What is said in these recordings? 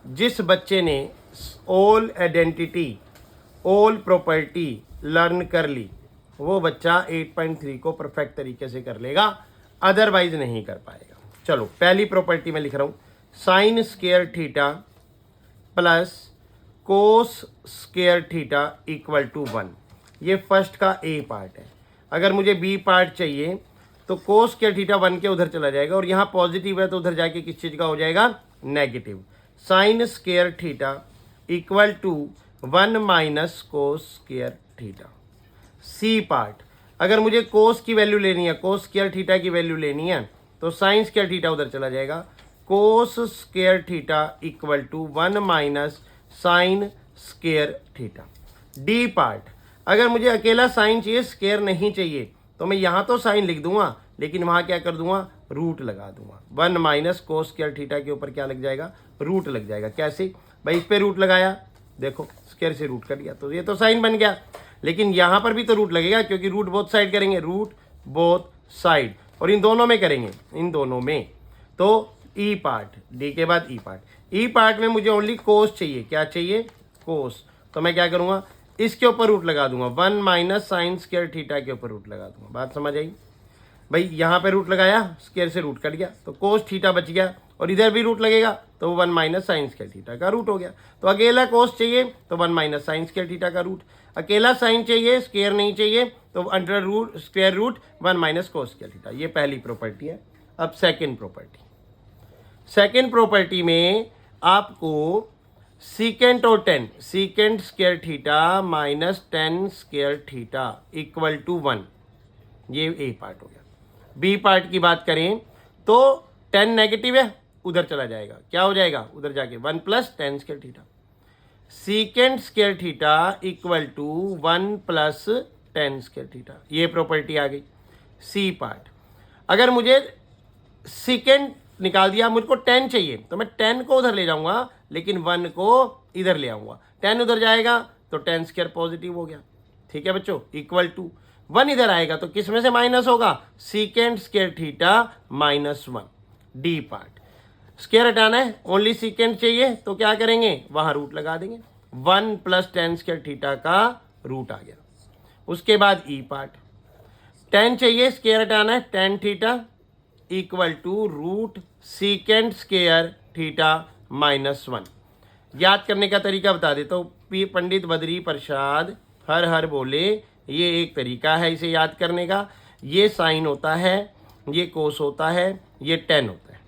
जिस बच्चे ने all identity all property learn कर ली वो बच्चा 8.3 को परफेक्ट तरीके से कर लेगा, अदरवाइज नहीं कर पाएगा। चलो पहली प्रॉपर्टी में लिख रहा हूं, sine square theta plus cos square theta equal to 1। ये फर्स्ट का ए पार्ट है। अगर मुझे बी पार्ट चाहिए तो कोस स्क्वायर थीटा 1 के उधर चला जाएगा, और यहाँ पॉजिटिव है तो उधर जाके किस चीज़ का हो जाएगा, negative. Sine square theta equal to 1 minus cos square theta. C part, अगर मुझे कोस की वैल्यू लेनी है, कोस स्क्वायर थीटा की वैल्यू लेनी है तो साइन स्क्वायर थीटा उधर चला जाएगा, cos square theta equal to 1 minus sine square theta. D part, अगर मुझे अकेला साइन चाहिए, स्क्वायर नहीं चाहिए, तो मैं यहाँ तो साइन लिख दूंगा लेकिन वहाँ क्या कर दूंगा, रूट लगा दूंगा। 1 माइनस कोस स्क्वायर थीटा के ऊपर क्या लग जाएगा, रूट लग जाएगा। कैसे भाई, इस पे रूट लगाया, देखो स्क्वायर से रूट कर दिया तो ये तो साइन बन गया, लेकिन यहाँ पर भी तो रूट लगेगा क्योंकि रूट बोथ साइड करेंगे, रूट बोथ साइड, और इन दोनों में करेंगे, इन दोनों में। तो ई पार्ट, डी के बाद ई पार्ट। ई पार्ट में मुझे ओनली कोस चाहिए, क्या चाहिए, कोस। तो मैं क्या करूँगा, इसके ऊपर रूट लगा दूंगा, 1 माइनस साइन स्क्वायर थीटा के ऊपर रूट लगा दूंगा। बात समझ आई भाई, यहाँ पे रूट लगाया, स्क्वायर से रूट कट गया तो कोस थीटा बच गया, और इधर भी रूट लगेगा तो 1 माइनस साइन स्क्वायर थीटा का रूट हो गया। तो अकेला कोस चाहिए तो 1 माइनस साइन स्क्वायर थीटा का रूट, अकेला साइन चाहिए, स्क्वायर नहीं चाहिए तो under root square root 1 minus cos square theta. ये पहली प्रॉपर्टी है। अब सेकेंड प्रॉपर्टी, सेकेंड प्रॉपर्टी में आपको सीकेंट और tan, secant square theta minus tan square theta equal to 1, ये ए पार्ट हो गया। बी पार्ट की बात करें तो 10 नेगेटिव है, उधर चला जाएगा, क्या हो जाएगा, उधर जाके 1 plus tan square theta. Secant square theta equal to 1 plus tan square theta, ये प्रॉपर्टी आ गई। सी पार्ट, अगर मुझे सीकेंट निकाल दिया, मुझको 10 चाहिए तो मैं 10 को उधर ले जाऊंगा लेकिन 1 को इधर ले आऊंगा, 10 उधर जाएगा तो 10 स्क्वायर पॉजिटिव हो गया, ठीक है बच्चों, इक्वल टू 1 इधर आएगा तो किस में से माइनस होगा, secant square theta minus 1। D part, square हटाना है, ओनली सीकेंट चाहिए तो क्या करेंगे, वहां रूट लगा देंगे, 1 प्लस टेन स्क्वायर थीटा का रूट आ गया। उसके बाद ई पार्ट, 10 चाहिए, स्क्वायर हटाना है, tan theta equal to root secant square theta minus 1। याद करने का तरीका बता देता हूँ, पंडित बद्री प्रसाद हर हर बोले, ये एक तरीका है इसे याद करने का। ये साइन होता है, ये कोस होता है, ये टेन होता है,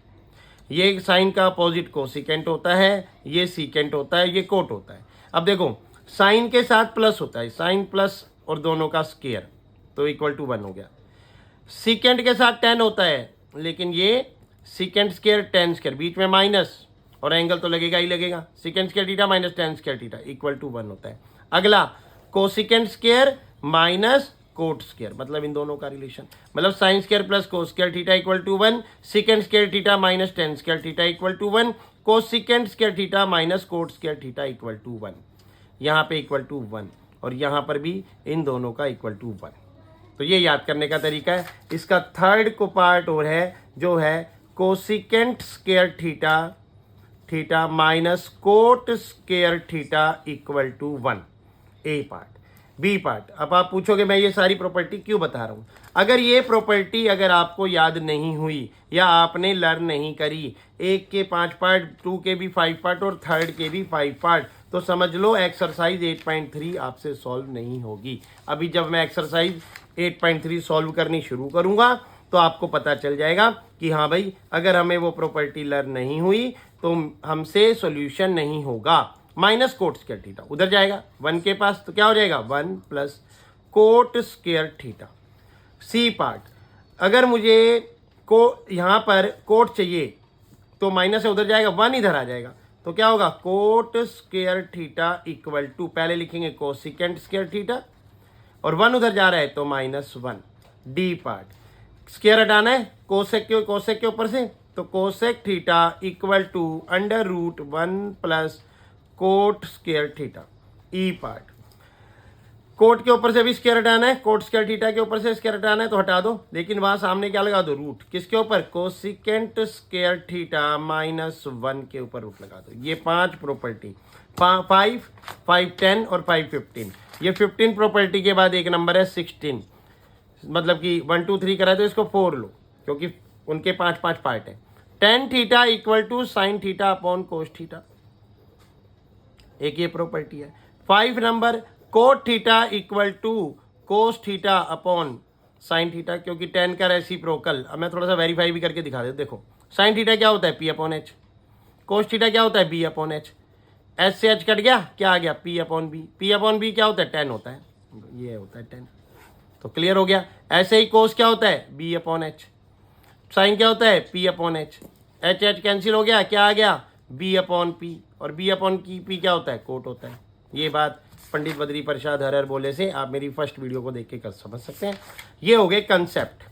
ये साइन का अपोजिट कोसिकेंट होता है, ये सीकेंट होता है, ये कोट होता है। अब देखो साइन के साथ प्लस होता है, साइन प्लस और दोनों का स्क्वायर तो इक्वल टू 1 हो गया। सीकेंट के साथ 10 होता है लेकिन ये सीकेंट स्क्वायर टेन स्क्वायर, बीच में माइनस और एंगल तो लगेगा ही लगेगा, secant square theta minus tan square theta equal to 1 होता है। अगला cosecant square minus cot square, मतलब इन दोनों का रिलेशन, मतलब sine square plus cos square theta equal to 1, secant square theta minus tan square theta equal to 1, cosecant square theta minus cot square theta equal to 1। यहाँ पे equal to 1 और यहाँ पर भी इन दोनों का इक्वल टू 1। तो ये याद करने का तरीका है। इसका थर्ड को पार्ट और है जो है cosecant square theta theta minus cot square theta equal to 1, A part. B part, अब आप पूछोगे मैं ये सारी प्रॉपर्टी क्यों बता रहा हूँ। अगर ये प्रॉपर्टी अगर आपको याद नहीं हुई या आपने लर्न नहीं करी, 1 के 5 पार्ट, 2 के भी 5 पार्ट और थर्ड के भी 5 पार्ट, तो समझ लो एक्सरसाइज 8.3 आपसे सॉल्व नहीं होगी। अभी जब मैं एक्सरसाइज 8.3 सॉल्व करनी शुरू करूँगा तो आपको पता चल जाएगा कि हाँ भाई, अगर हमें वो प्रॉपर्टी लर्न नहीं हुई तो हमसे सॉल्यूशन नहीं होगा। माइनस कोट स्क्वायर थीटा उधर जाएगा 1 के पास तो क्या हो जाएगा, 1 plus cot square theta. C part, अगर मुझे को यहाँ पर कोट चाहिए तो माइनस है, उधर जाएगा, 1 इधर आ जाएगा तो क्या होगा, cot square theta equal to, पहले लिखेंगे कोसिकेंट स्क्वायर थीटा और 1 उधर जा रहा है तो माइनस 1। डी पार्ट, स्क्वायर हटाना है, कोसेक के ऊपर से तो cosec theta equal to under root 1 plus cot square theta. E part, cot के ऊपर से भी स्क्वायर हटाना है, कोट स्क्वायर थीटा के ऊपर से स्क्वायर हटाना है तो हटा दो, लेकिन वहां सामने क्या लगा दो, रूट। किसके ऊपर, कोसिकेंट स्क्वायर थीटा -1 के ऊपर रूट लगा दो। ये 5 प्रॉपर्टी, 5, 5, 10 और 5, 15। ये 15 प्रॉपर्टी के बाद एक नंबर है 16, मतलब कि 1, 2, 3 कराए तो इसको 4 लो, क्योंकि उनके 5 पार्ट है। tan theta equal to sine theta upon cos theta, एक ये प्रॉपर्टी है। 5 number, cot theta equal to cos theta upon sine theta, क्योंकि tan का रेसिप्रोकल। अब मैं थोड़ा सा वेरीफाई भी करके दिखा देता। देखो साइन थीटा क्या होता है, P upon H. Cos theta क्या होता है, B अपॉन एच। एच से एच कट गया, क्या आ गया, P upon B. P upon B क्या होता है, tan होता है, ये होता है tan। तो क्लियर हो गया। ऐसे ही कोस क्या होता है, B अपॉन एच। साइन क्या होता है, P upon H. H H cancel हो गया, क्या आ गया, B अपॉन पी। और B अपॉन पी क्या होता है, कोट होता है। ये बात पंडित बद्री प्रसाद हर बोले से आप मेरी फर्स्ट वीडियो को देख के कर समझ सकते हैं। ये हो गए कंसेप्ट।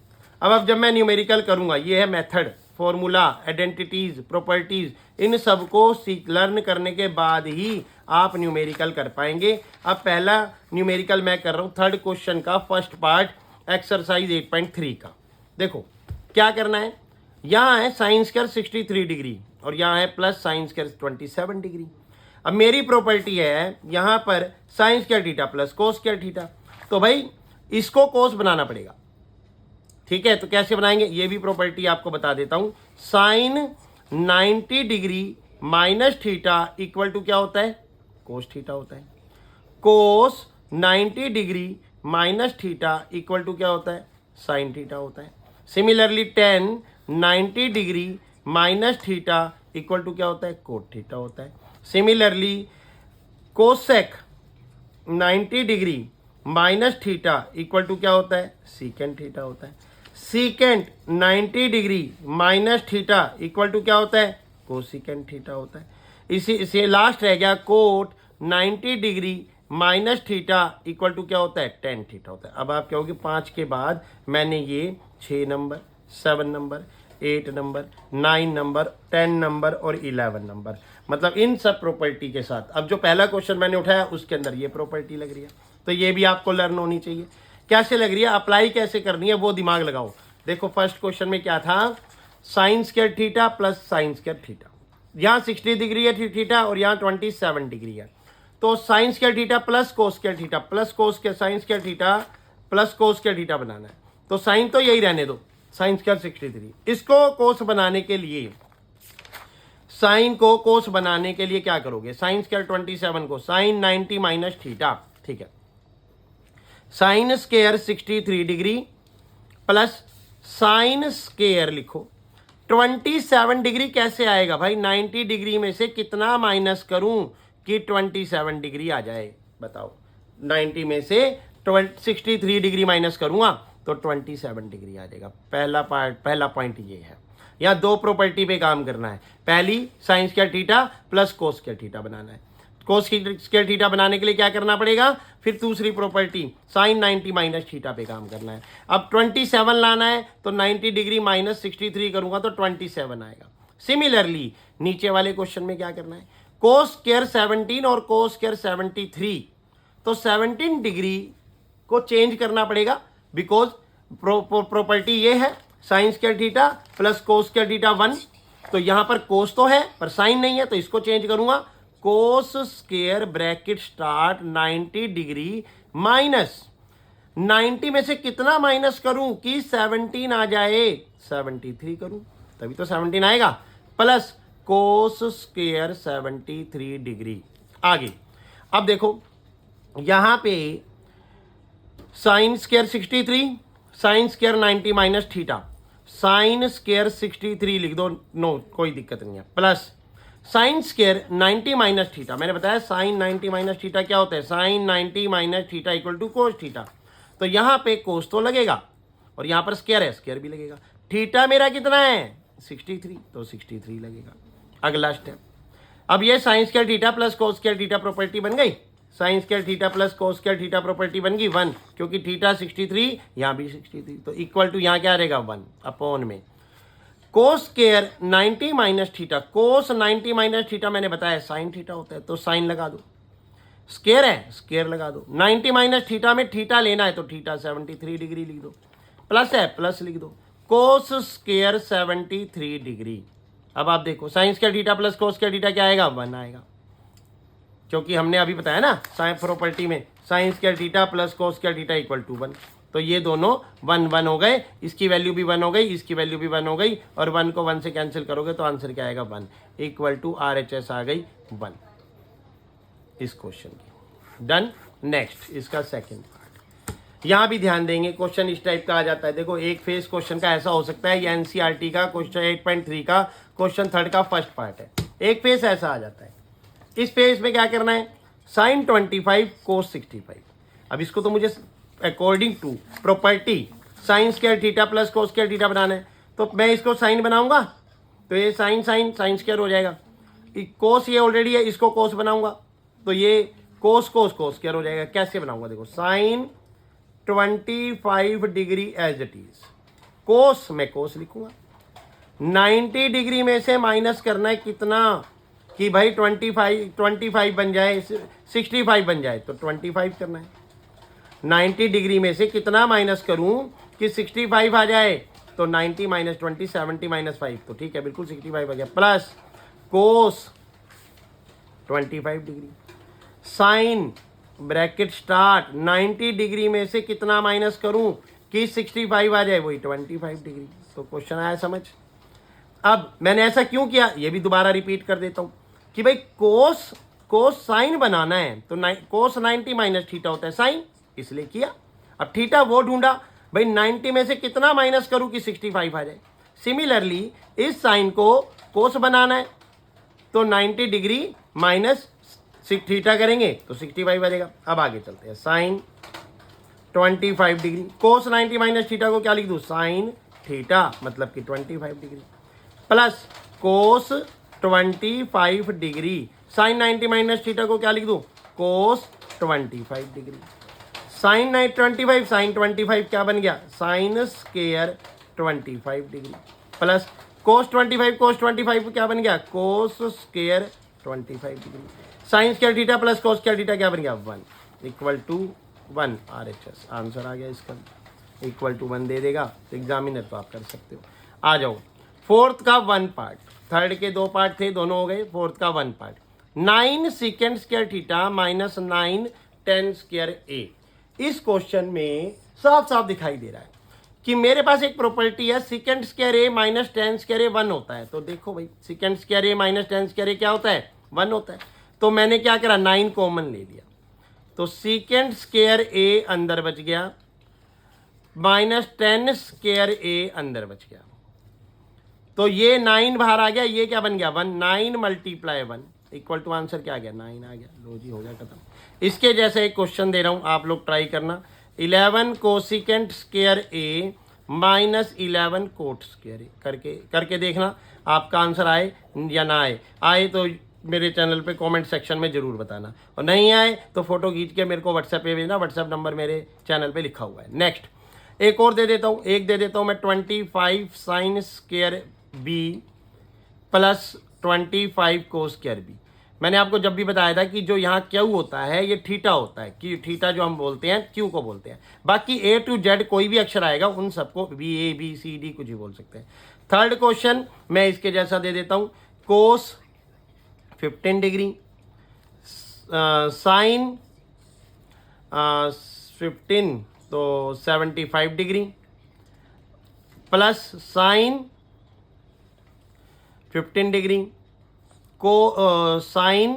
अब जब मैं न्यूमेरिकल करूंगा, ये है मेथड, फॉर्मूला, आइडेंटिटीज, प्रॉपर्टीज, इन सबको लर्न करने के बाद ही आप न्यूमेरिकल कर पाएंगे। अब पहला न्यूमेरिकल मैं कर रहा हूँ, थर्ड क्वेश्चन का फर्स्ट पार्ट, एक्सरसाइज 8.3 का। देखो क्या करना है, यहाँ है साइन स्क्वायर 63 डिग्री और यहाँ है प्लस साइन स्क्वायर 27 डिग्री। अब मेरी प्रॉपर्टी है यहाँ पर sign square theta plus cos square theta, तो भाई इसको कोस बनाना पड़ेगा। ठीक है, तो कैसे बनाएंगे, ये भी प्रॉपर्टी आपको बता देता हूं। Sine 90 degree minus theta equal to क्या होता है, कोस थीटा होता है। Cos 90 degree minus theta equal to क्या होता है, साइन थीटा होता है। Similarly tan 90 degree minus theta equal to क्या होता है, कोट थीटा होता है। Similarly cosec 90 degree minus theta equal to क्या होता है, सीकेंट थीटा होता है। Secant 90 degree minus theta equal to क्या होता है, कोसिकेंट थीटा होता है। इसी लास्ट रह गया cot 90 degree minus theta equal to क्या होता है, tan थीटा होता है। अब आप कहोगे 5 के बाद मैंने ये 6 number, 7 number, 8 number, 9 number, 10 number और 11 नंबर, मतलब इन सब प्रॉपर्टी के साथ। अब जो पहला क्वेश्चन मैंने उठाया उसके अंदर ये प्रॉपर्टी लग रही है, तो ये भी आपको लर्न होनी चाहिए। कैसे लग रही है, अप्लाई कैसे करनी है, वो दिमाग लगाओ। देखो फर्स्ट क्वेश्चन में क्या था, sign square theta plus sine square theta. यहाँ 60 डिग्री है थीटा और यहाँ 27 डिग्री है, तो sine square theta plus cos square theta plus cos square sine square theta plus cos square theta बनाना है। तो साइन तो यही रहने दो, साइन स्क्वायर 63। इसको कोस बनाने के लिए, साइन को कोस बनाने के लिए क्या करोगे, साइन स्क्वायर 27 को साइन 90 माइनस थीटा, ठीक है, sine square 63 degree plus sine square लिखो 27 डिग्री। कैसे आएगा भाई, 90 डिग्री में से कितना माइनस करूं कि 27 डिग्री आ जाए, बताओ। 90 में से 63 डिग्री माइनस करूंगा तो 27 डिग्री आ जाएगा। पहला पॉइंट ये है। यहाँ दो प्रॉपर्टी पे काम करना है। पहली sine square theta plus cos square theta बनाना है। कोस स्क्वायर थीटा बनाने के लिए क्या करना पड़ेगा, फिर दूसरी प्रॉपर्टी साइन 90 माइनस थीटा पे काम करना है। अब 27 लाना है तो 90 डिग्री माइनस 63 करूंगा तो 27 आएगा। सिमिलरली नीचे वाले क्वेश्चन में क्या करना है, कोस स्क्वायर 17 और कोस स्क्वायर 73, तो 17 डिग्री को चेंज करना पड़ेगा, बिकॉज प्रॉपर्टी ये है sine square theta plus cos square theta 1, तो यहां पर कोस तो है पर साइन नहीं है, तो इसको चेंज करूंगा। Cos square bracket start 90 degree minus 90 में से कितना माइनस करूं कि 17 आ जाए, 73 करूं तभी तो 17 आएगा, प्लस कोस स्क्वायर 73 डिग्री। आगे अब देखो यहां पे sine square 63, sine square 90 minus theta, sine square 63 लिख दो, नो कोई दिक्कत नहीं है, plus sine square 90 minus theta. मैंने बताया साइन 90 माइनस थीटा क्या होता है, sine 90 minus theta equal to cos theta. तो यहाँ पे कोस तो लगेगा और यहाँ पर स्क्वायर है, स्क्वायर भी लगेगा। थीटा मेरा कितना है 63, तो 63 लगेगा। अगला स्टेप, अब ये sign square theta plus cos square theta property बन गई, sign square theta plus cos square theta property बन गई 1, क्योंकि थीटा 63 यहाँ भी 63, तो इक्वल टू यहाँ क्या रहेगा 1 अपॉन में कोस स्क्वायर 90 माइनस थीटा। कोस 90 माइनस थीटा मैंने बताया साइन थीटा होता है, तो साइन लगा दो। स्केयर है, स्केयर लगा दो। 90 माइनस थीटा में थीटा लेना है तो थीटा 73 डिग्री लिख दो, प्लस है प्लस लिख दो, कोस स्केयर 73 डिग्री। अब आप देखो sine square theta plus cos square theta क्या आएगा, 1 आएगा, क्योंकि हमने अभी बताया ना साइन प्रॉपर्टी में sine square theta plus cos square theta equal to 1। तो ये दोनों 1 1 हो गए, इसकी वैल्यू भी 1 हो गई, इसकी वैल्यू भी 1 हो गई, और 1 को 1 से कैंसिल करोगे तो आंसर क्या आएगा, 1 इक्वल टू RHS आ गई 1 इस क्वेश्चन की। डन। नेक्स्ट इसका सेकंड पार्ट, यहां भी ध्यान देंगे। क्वेश्चन इस टाइप का आ जाता है, देखो एक फेज क्वेश्चन का ऐसा हो सकता है, ये NCERT का क्वेश्चन 8.3 का क्वेश्चन थर्ड का फर्स्ट पार्ट है। एक फेज ऐसा आ जाता है, इस पेज में क्या करना है, साइन 25 कोस 65। अब इसको तो मुझे according to property sine square theta plus cos square theta बनाना है, तो मैं इसको साइन बनाऊंगा तो ये साइन साइन साइन स्क्वायर हो जाएगा, कोस ये ऑलरेडी है, इसको कोस बनाऊंगा तो ये कोस कोस कोस स्क्वायर हो जाएगा। कैसे बनाऊंगा, देखो sine 25 degree as it is, cos मैं कोस लिखूंगा, 90 डिग्री में से माइनस करना है कितना, कि भाई 25 बन जाए 65 बन जाए, तो 25 करना है। 90 डिग्री में से कितना माइनस करूं कि 65 आ जाए, तो 90 माइनस 20 70 माइनस 5, तो ठीक है बिल्कुल 65 आ गया, plus cos 25 degree, sine bracket start 90 degree में से कितना माइनस करूं कि 65 आ जाए, वही 25 डिग्री। तो क्वेश्चन आया समझ। अब मैंने ऐसा क्यों किया, ये भी दोबारा रिपीट कर देता हूं कि भाई कोस साइन बनाना है तो कोस 90 माइनस थीटा होता है साइन, इसलिए किया। अब थीटा वो ढूंढा, भाई 90 में से कितना माइनस करूं कि 65 आ जाए। सिमिलरली इस साइन को कोस बनाना है तो 90 डिग्री माइनस थीटा करेंगे तो 65 आ जाएगा। अब आगे चलते हैं, sine 25 degree, cos 90 minus theta को क्या लिख दूं, साइन थीटा, मतलब कि 25 degree, plus cos 25 degree, sine 90 minus theta को क्या लिख दूं, कोस 25 डिग्री, साइन 25 साइन 25 क्या बन गया, sine square 25 degree, plus cos 25 क्या बन गया, cos square 25 degree, sign square theta plus cos square theta क्या बन गया, 1 इक्वल टू 1 RHS। आंसर आ गया इसका, इक्वल टू 1 दे देगा तो एग्जामिनर तो आप कर सकते हो। आ जाओ फोर्थ का 1 पार्ट, थर्ड के 2 पार्ट थे, दोनों हो गए, फोर्थ का 1 part, 9 second square theta minus 9 10 square A. इस क्वेश्चन में साफ साफ दिखाई दे रहा है कि मेरे पास एक प्रॉपर्टी है, second square A minus 10 square A 1 होता है। तो देखो भाई सेकेंड स्क्वायर ए माइनस 10 स्क्वायर ए क्या होता है, 1 होता है। तो मैंने क्या करा, 9 कॉमन ले लिया, तो सेकेंड स्क्वायर ए अंदर बच गया, माइनस 10 स्क्वायर ए अंदर बच गया, तो ये 9 बाहर आ गया, ये क्या बन गया 1, 9 मल्टीप्लाई 1 इक्वल टू आंसर क्या आ गया, 9 आ गया। लो जी हो गया खत्म। इसके जैसे एक क्वेश्चन दे रहा हूं, आप लोग ट्राई करना, 11 कोसिकेंट स्क्वायर ए माइनस 11 कोट स्क्वायर ए करके देखना आपका आंसर आए या ना आए। आए तो मेरे चैनल पे कमेंट सेक्शन में जरूर बताना, और नहीं आए तो फोटो खींच के मेरे को व्हाट्सएप पे भेजना, व्हाट्सएप नंबर मेरे चैनल पे लिखा हुआ है। नेक्स्ट एक और दे देता हूँ, मैं 25 sine square B plus 25 cos square B. मैंने आपको जब भी बताया था कि जो यहाँ क्यू होता है ये थीटा होता है, कि थीटा जो हम बोलते हैं क्यू को बोलते हैं, बाकी A to Z कोई भी अक्षर आएगा उन सबको BA BC D कुछ भी बोल सकते हैं। थर्ड क्वेश्चन मैं इसके जैसा दे देता हूँ, कोस 15 डिग्री साइन 15 तो 75 डिग्री प्लस साइन 15 डिग्री को साइन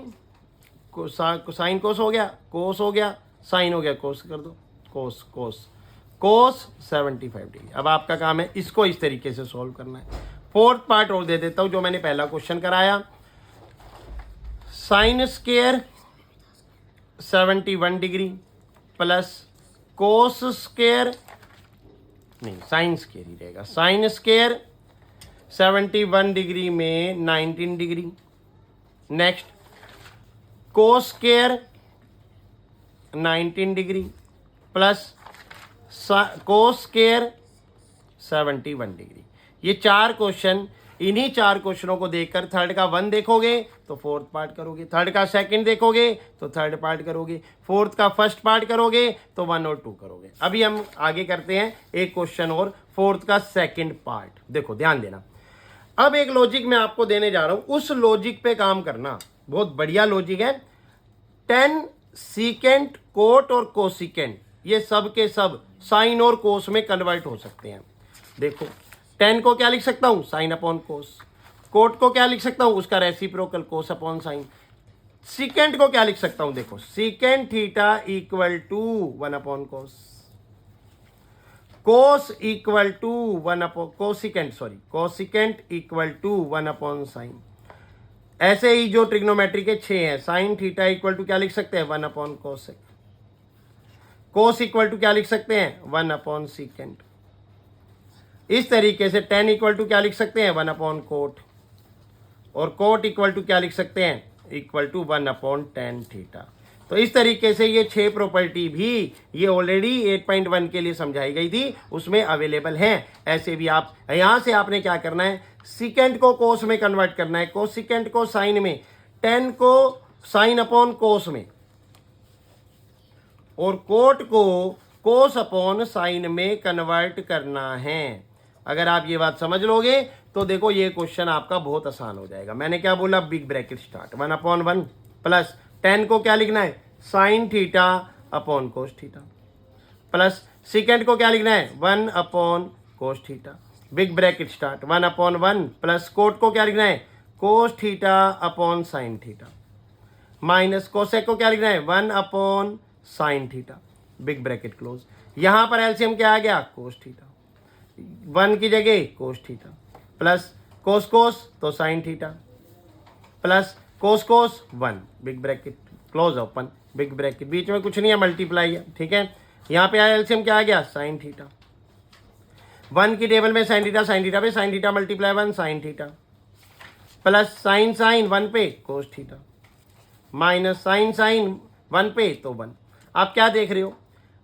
कोस हो गया, कोस हो गया, साइन हो गया, कोस कर दो, कोस 75 डिग्री। अब आपका काम है इसको इस तरीके से सॉल्व करना है। फोर्थ पार्ट और दे देता हूं जो मैंने पहला क्वेश्चन कराया, sine square 71 degree plus cos square, नहीं साइन स्क्वायर ही रहेगा, साइन स्क्वायर 71 डिग्री में 19 degree, next cos square 19 degree plus cos square 71 degree. ये 4 क्वेश्चन इन्हीं 4 क्वेश्चनों को देखकर थर्ड का 1 देखोगे तो फोर्थ पार्ट करोगे, थर्ड का सेकंड देखोगे तो थर्ड पार्ट करोगे, फोर्थ का फर्स्ट पार्ट करोगे तो 1 और 2 करोगे। अभी हम आगे करते हैं एक क्वेश्चन और फोर्थ का सेकंड पार्ट। देखो ध्यान देना, अब एक लॉजिक मैं आपको देने जा रहा हूं, उस लॉजिक पे काम करना। बहुत बढ़िया लॉजिक है। 10 सीकेंट, कोट और कोसिकेंट ये सब के सब साइन और कोस में कन्वर्ट हो सकते हैं। देखो 10 को क्या लिख सकता हूं, साइन अपॉन कोस। कोट को क्या लिख सकता हूं, उसका reciprocal cos upon sine. Secant को क्या लिख सकता हूं, देखो secant theta equal to 1 upon cos. Cos equal to 1 upon cosecant, sorry cosecant equal to 1 upon sine. ऐसे ही जो ट्रिग्नोमेट्री के 6 हैं, साइन थीटा इक्वल टू क्या लिख सकते हैं, 1 upon cosec. Cos equal to क्या लिख सकते हैं, 1 अपॉन सीकेंट। इस तरीके से 10 इक्वल टू क्या लिख सकते हैं, 1 अपॉन कोट, और कोट इक्वल टू क्या लिख सकते हैं, equal to 1 upon tan theta. तो इस तरीके से ये 6 प्रॉपर्टी भी ये ऑलरेडी 8.1 के लिए समझाई गई थी, उसमें अवेलेबल हैं। ऐसे भी आप यहां से आपने क्या करना है, सीकेंट को कोस में कन्वर्ट करना है, कोसिकेंट को साइन में, 10 को साइन अपॉन कोस में, और कोट को कोस अपॉन साइन में कन्वर्ट करना है। अगर आप ये बात समझ लोगे तो देखो ये क्वेश्चन आपका बहुत आसान हो जाएगा। मैंने क्या बोला, big bracket start, 1 upon 1 plus 10 को क्या लिखना है, sine theta upon cos theta, plus secant को क्या लिखना है, 1 upon cos theta, big bracket start, 1 upon 1 plus coat को क्या लिखना है, cos theta upon sine theta, minus cosec को क्या लिखना है, 1 upon sine theta, big bracket close. यहां पर एलसीएम क्या आ गया, कोस थीटा, 1 की जगह cos theta, plus cos cos तो sine theta, plus cos cos 1, big bracket close open, big bracket, बीच में कुछ नहीं है, मल्टीप्लाई है, ठीक है। यहाँ पे आया एलसीएम क्या आ गया, साइन थीटा, 1 की टेबल में साइन थीटा पे sine theta multiply 1 sine theta, plus sine sine 1 पे cos theta, minus sine sine 1 पे तो 1। आप क्या देख रहे हो,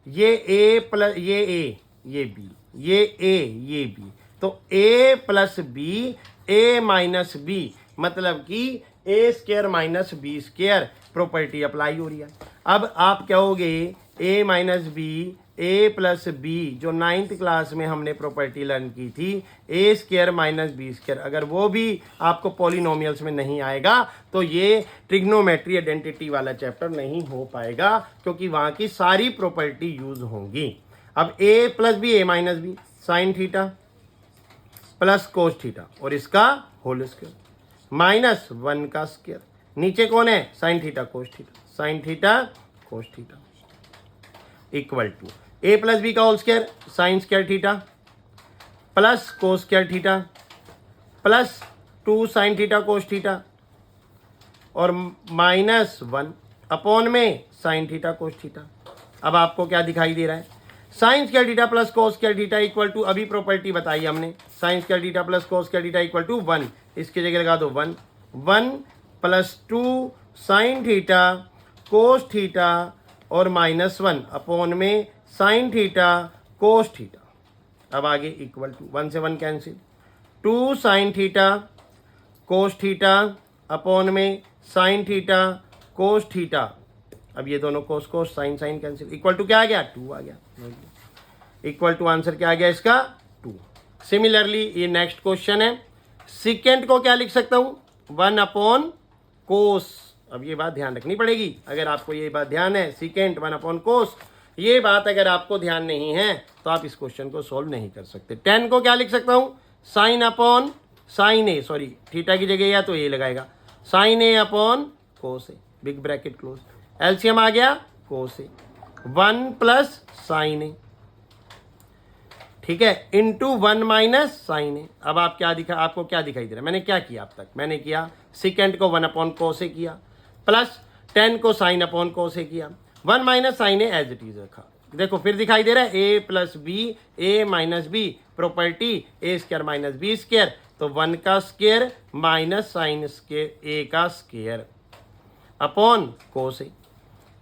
ये ए प्लस ये बी, ये ए ये बी, तो A plus B, A minus B, मतलब कि A square minus B square property apply हो रही है। अब आप कहोगे A minus B, A plus B, जो 9th क्लास में हमने प्रॉपर्टी लर्न की थी, A square minus B square, अगर वो भी आपको पॉलिनोमियल्स में नहीं आएगा तो ये ट्रिग्नोमेट्री आइडेंटिटी वाला चैप्टर नहीं हो पाएगा, क्योंकि वहाँ की सारी प्रॉपर्टी यूज होंगी। अब A plus B, A minus B, sine theta plus cos theta, और इसका होल स्क्वायर माइनस 1 का स्क्वायर, नीचे कौन है, sine theta cos theta, sine theta cos theta equal to A plus B का whole square, sine square theta plus cos square theta plus 2 sine theta cos theta, और minus 1 upon में sine theta cos theta. अब आपको क्या दिखाई दे रहा है, sine square theta plus cos square theta equal to, अभी प्रॉपर्टी बताई हमने, sine square theta plus cos square theta equal to 1, इसकी जगह लगा दो 1, 1 plus 2 sine theta cos theta और माइनस 1 अपॉन में साइन थीटा कोस थीटा। अब आगे इक्वल टू 1 से 1 cancel, 2 sine theta cos theta upon में साइन थीटा कोस थीटा। अब ये दोनों cos cos sine sine cancel, equal to क्या आ गया, 2 आ गया, इक्वल टू आंसर क्या आ गया इसका, 2। सिमिलरली ये नेक्स्ट क्वेश्चन है, सीकेंट को क्या लिख सकता हूं, 1 अपॉन कोस। अब ये बात ध्यान रखनी पड़ेगी, अगर आपको ये बात ध्यान है, सीकेंट 1 अपॉन कोस, ये बात अगर आपको ध्यान नहीं है तो आप इस क्वेश्चन को सोल्व नहीं कर सकते। 10 को क्या लिख सकता हूं, साइन अपॉन साइन ए, सॉरी थीटा की जगह या तो ए लगाएगा, साइन ए अपॉन कोस ए, बिग ब्रैकेट क्लोज, एलसीएम आ गया कोस ए, 1 प्लस साइन ए, ठीक है, इंटू 1 माइनस साइन ए। अब आप क्या आपको क्या दिखाई दे रहा है, मैंने क्या किया अब तक, मैंने किया सीकेंट को 1 अपॉन कोस ए किया, प्लस 10 को साइन अपॉन कोस ए किया, 1 minus sine A as it is रखा। देखो फिर दिखाई दे रहा है A plus B, A minus B, property A square minus B square, तो 1 का square minus sine square A का स्क्वायर अपॉन कोस ए।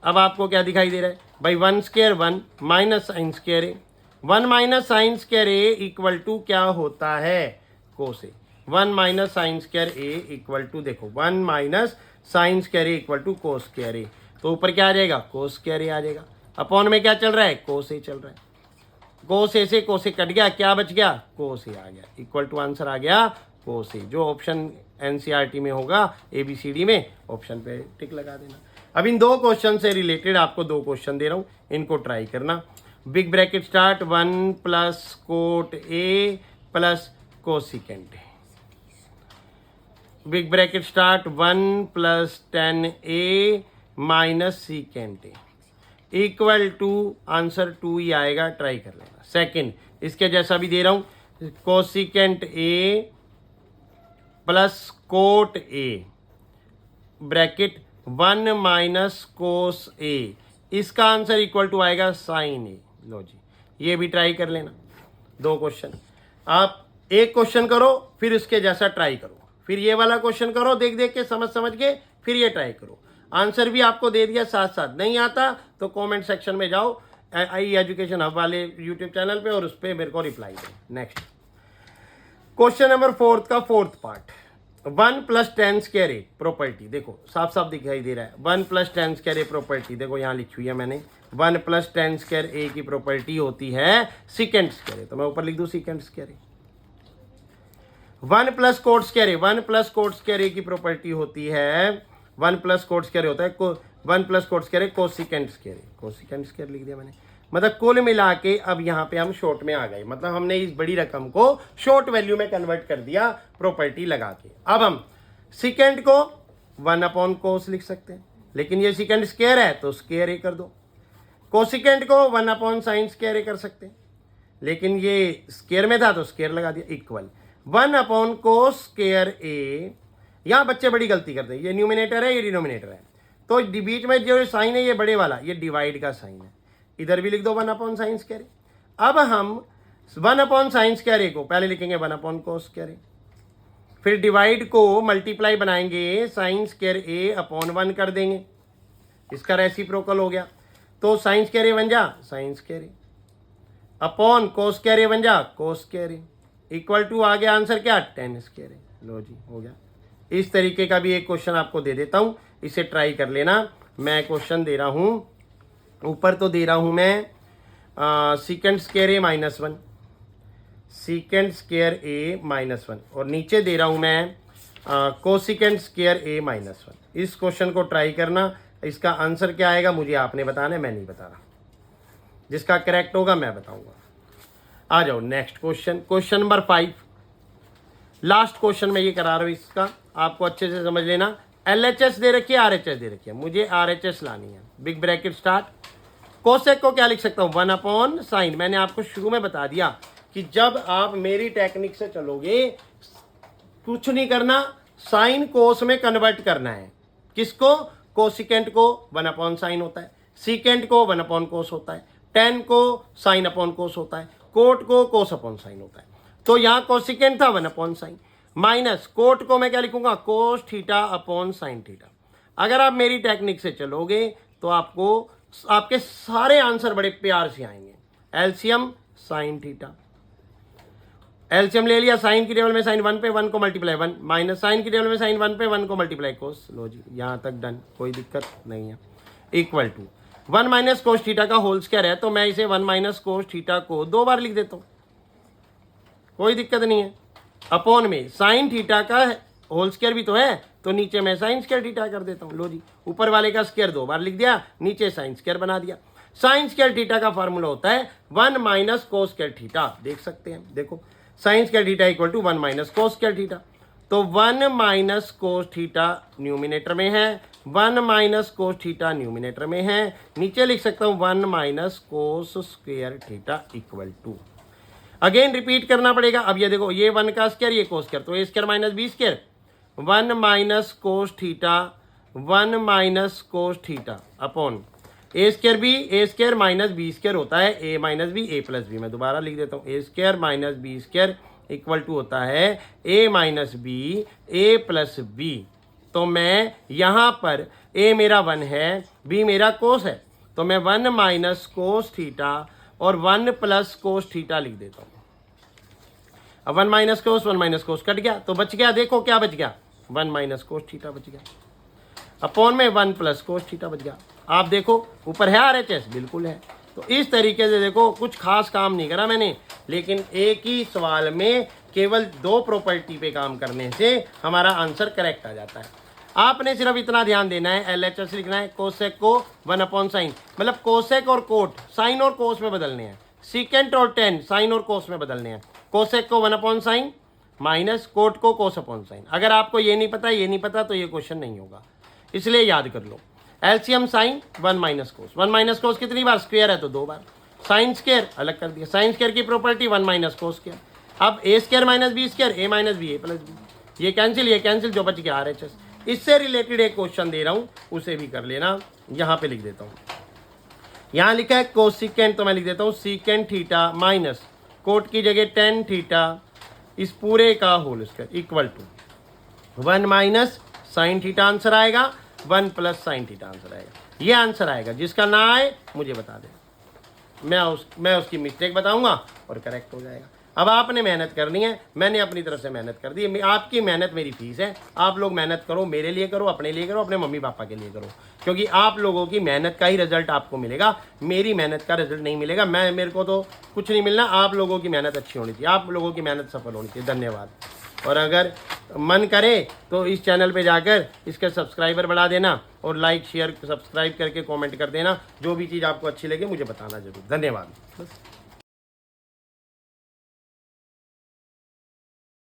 अब आपको क्या दिखाई दे रहा है भाई, 1 square 1 minus sine square A, 1 minus sine square A equal to क्या होता है, cos A. 1 minus sine square A equal to, देखो 1 minus sine square A equal to cos square A, तो ऊपर क्या आ जाएगा, कोस स्क्वायर ए आ जाएगा। अपॉन में क्या चल रहा है, कोस ए चल रहा है, कोस ए से कोस ए कट गया, क्या बच गया, कोस ए आ गया, इक्वल टू आंसर आ गया कोस ए। जो ऑप्शन एनसीईआरटी में होगा ABCD में, ऑप्शन पे टिक लगा देना। अब इन दो क्वेश्चन से रिलेटेड आपको दो क्वेश्चन दे रहा हूँ, इनको ट्राई करना। Big bracket start 1 plus cot A plus cosecant A, big bracket start 1 plus tan A minus secant A equal to answer 2 ही आएगा, ट्राई कर लेना। सेकंड, इसके जैसा भी दे रहा हूं, cosecant A plus cot A bracket 1 minus cos A, इसका आंसर इक्वल टू आएगा साइन ए। लो जी, ये भी ट्राई कर लेना। दो क्वेश्चन, आप एक क्वेश्चन करो फिर उसके जैसा ट्राई करो, फिर ये वाला क्वेश्चन करो देख देख के, समझ के, फिर ये ट्राई करो। आंसर भी आपको दे दिया साथ साथ, नहीं आता तो कमेंट सेक्शन में जाओ आई एजुकेशन हब वाले यूट्यूब चैनल पे और उस पर मेरे को रिप्लाई दो। नेक्स्ट क्वेश्चन नंबर 4 का 4th part, 1 plus tan square A property, देखो साफ साफ दिखाई दे रहा है। 1 plus tan square A property, देखो यहाँ लिखी हुई है मैंने, 1 प्लस tan स्क्वायर ए की प्रॉपर्टी होती है सीकेंट स्क्वायर ए, तो मैं ऊपर लिख दूं secant square A. 1 plus cot square A, 1 plus cot square ए की प्रॉपर्टी होती है, 1 प्लस कोट स्क्वायर होता है 1 plus cot square cosecant square, cosecant square लिख दिया मैंने। मतलब कुल मिला के अब यहाँ पे हम शॉर्ट में आ गए, मतलब हमने इस बड़ी रकम को शॉर्ट वैल्यू में कन्वर्ट कर दिया प्रॉपर्टी लगा के। अब हम सीकेंट को 1 अपॉन कोस लिख सकते हैं, लेकिन ये सीकेंट स्क्वायर है तो स्क्वायर ए कर दो। कोसिकेंट को 1 अपॉन साइन स्क्वायर ए कर सकते हैं, लेकिन ये स्क्वायर में था तो स्क्वायर लगा दिया, इक्वल 1 अपॉन कोस स्क्वायर ए। यहाँ बच्चे बड़ी गलती करते हैं, ये न्यूमिनेटर है ये डिनोमिनेटर है, तो बीच में जो साइन है ये बड़े वाला, ये डिवाइड का साइन है, इधर भी लिख दो 1 अपॉन साइन स्क्वायर ए। अब हम 1 अपॉन साइन स्क्वायर ए को पहले लिखेंगे 1 अपॉन कोस स्क्वायर ए, फिर डिवाइड को मल्टीप्लाई बनाएंगे, साइन स्क्वायर ए अपॉन 1 कर देंगे, इसका रेसिप्रोकल हो गया, तो साइन स्क्वायर ए बन जा sine square A upon cos square A बन जा cos square A, equal to आ गया आंसर क्या, tan स्क्वायर ए। लो जी, हो गया। इस तरीके का भी एक क्वेश्चन आपको दे देता हूं, इसे ट्राई कर लेना। मैं क्वेश्चन दे रहा हूं, ऊपर तो दे रहा हूं मैं सीकेंट स्क्वायर ए माइनस 1, सीकेंट स्क्वायर ए माइनस 1, और नीचे दे रहा हूं मैं कोसिकेंट स्क्वायर ए माइनस 1। इस क्वेश्चन को ट्राई करना, इसका आंसर क्या आएगा मुझे आपने बताना है, मैं नहीं बता रहा, जिसका करेक्ट होगा मैं बताऊंगा। आ जाओ next question, question number 5, last question मैं ये करा रहा हूँ, इसका आपको अच्छे से समझ लेना। LHS दे रखी है, RHS दे रखी है, मुझे RHS लानी है। बिग ब्रैकेट स्टार्ट, कोसेक को क्या लिख सकता हूँ, 1 अपॉन साइन। मैंने आपको शुरू में बता दिया कि जब आप मेरी टेक्निक से चलोगे, कुछ नहीं करना, साइन कोस में कन्वर्ट करना है। किसको, कोसिकेंट को 1 अपॉन साइन होता है, सीकेंट को 1 अपॉन कोस होता है, tan को साइन अपॉन कोस होता है, कोट को कोस अपॉन साइन होता है। तो यहाँ कोसिकेंट था 1 अपॉन साइन, माइनस कोट को मैं क्या लिखूंगा, कोस थीटा अपॉन साइन थीटा। अगर आप मेरी टेक्निक से चलोगे तो आपको आपके सारे आंसर बड़े प्यार से आएंगे। एलसीएम साइन थीटा, एलसीएम ले लिया, साइन की टेबल में साइन 1 पे 1 को मल्टीप्लाई 1, माइनस साइन की टेबल में साइन 1 पे 1 को मल्टीप्लाई कोस। लो जी, यहाँ तक डन, कोई दिक्कत नहीं है। Equal to 1 minus cos theta का होल स्क्वायर है, तो मैं इसे 1 माइनस कोस थीटा को 2 बार लिख देता हूँ, कोई दिक्कत नहीं है। अपॉन में साइन थीटा का होल स्क्वायर भी तो है, तो नीचे मैं साइन स्क्वायर थीटा कर देता हूँ। लो जी, ऊपर वाले का स्क्वायर 2 बार लिख दिया, नीचे साइन स्क्वायर बना दिया। साइन स्क्वायर थीटा का फार्मूला होता है 1 माइनस कोस स्क्वायर थीटा, देख सकते हैं, देखो sine square theta equal to 1 minus cos square theta, तो 1 माइनस कोस थीटा न्यूमिनेटर में है, 1 माइनस कोस थीटा न्यूमिनेटर में है, नीचे लिख सकता हूँ 1 minus cos square theta equal to, again repeat करना पड़ेगा। अब ये देखो, ये 1 का स्क्वायर, ये कोस स्क्वायर, तो A square minus B square, 1 minus cos theta 1 minus cos theta upon A square B, A square minus B square होता है A minus B, A plus B. मैं दोबारा लिख देता हूँ, A square minus B square equal to होता है A minus B, A plus B. तो मैं यहाँ पर ए मेरा 1 है, बी मेरा कोस है, तो मैं 1 माइनस कोस थीटा और 1 प्लस कोस थीटा लिख देता हूँ। अब 1 माइनस कोस कट गया तो बच गया, देखो क्या बच गया, 1 माइनस कोस थीटा बच गया, अपॉन में 1 प्लस कोस थीटा बच गया। आप देखो ऊपर है RHS, बिल्कुल है। तो इस तरीके से देखो कुछ खास काम नहीं करा मैंने, लेकिन एक ही सवाल में केवल 2 प्रॉपर्टी पे काम करने से हमारा आंसर करेक्ट आ जाता है। आपने सिर्फ इतना ध्यान देना है, LHS लिखना है, कोसेक को 1 अपॉन साइन, मतलब कोसेक और कोट साइन और कोस में बदलने हैं, सीकेंट और टेन साइन और कोस में बदलने हैं, कोसेक को 1 अपॉन साइन माइनस कोट को कोस अपॉन साइन। अगर आपको ये नहीं पता तो ये क्वेश्चन नहीं होगा, इसलिए याद कर लो। LCM sine 1 minus cos, 1 minus cos कितनी बार, स्क्वायर है तो 2 बार, साइन स्क्वायर अलग कर दिया, साइन स्क्वायर की प्रॉपर्टी 1 माइनस कोस स्क्वायर। अब ए square minus B square, A minus B A plus B, ये कैंसिल, जो बच गया RHS। इससे रिलेटेड एक क्वेश्चन दे रहा हूं, उसे भी कर लेना। यहां पे लिख देता हूं, यहां लिखा है कोसिकेंट, तो मैं लिख देता हूं सीकेंट थीटा माइनस कोट की जगह टेन थीटा इस पूरे का whole square equal to 1 minus sine theta answer आएगा, 1 प्लस साइन थीटा आंसर आएगा। ये आंसर आएगा, जिसका ना आए मुझे बता दे, मैं उसकी मिस्टेक बताऊंगा और करेक्ट हो जाएगा। अब आपने मेहनत करनी है, मैंने अपनी तरफ से मेहनत कर दी, आपकी मेहनत मेरी फीस है। आप लोग मेहनत करो, मेरे लिए करो, अपने लिए करो, अपने मम्मी पापा के लिए करो, क्योंकि आप लोगों की मेहनत का ही रिजल्ट आपको मिलेगा, मेरी मेहनत का रिजल्ट नहीं मिलेगा। मेरे को तो कुछ नहीं मिलना, आप लोगों की मेहनत अच्छी होनी चाहिए, आप लोगों की मेहनत सफल होनी चाहिए। धन्यवाद। और अगर मन करे तो इस चैनल पे जाकर इसके सब्सक्राइबर बढ़ा देना और लाइक शेयर सब्सक्राइब करके कमेंट कर देना। जो भी चीज़ आपको अच्छी लगे मुझे बताना जरूर। धन्यवाद। बस।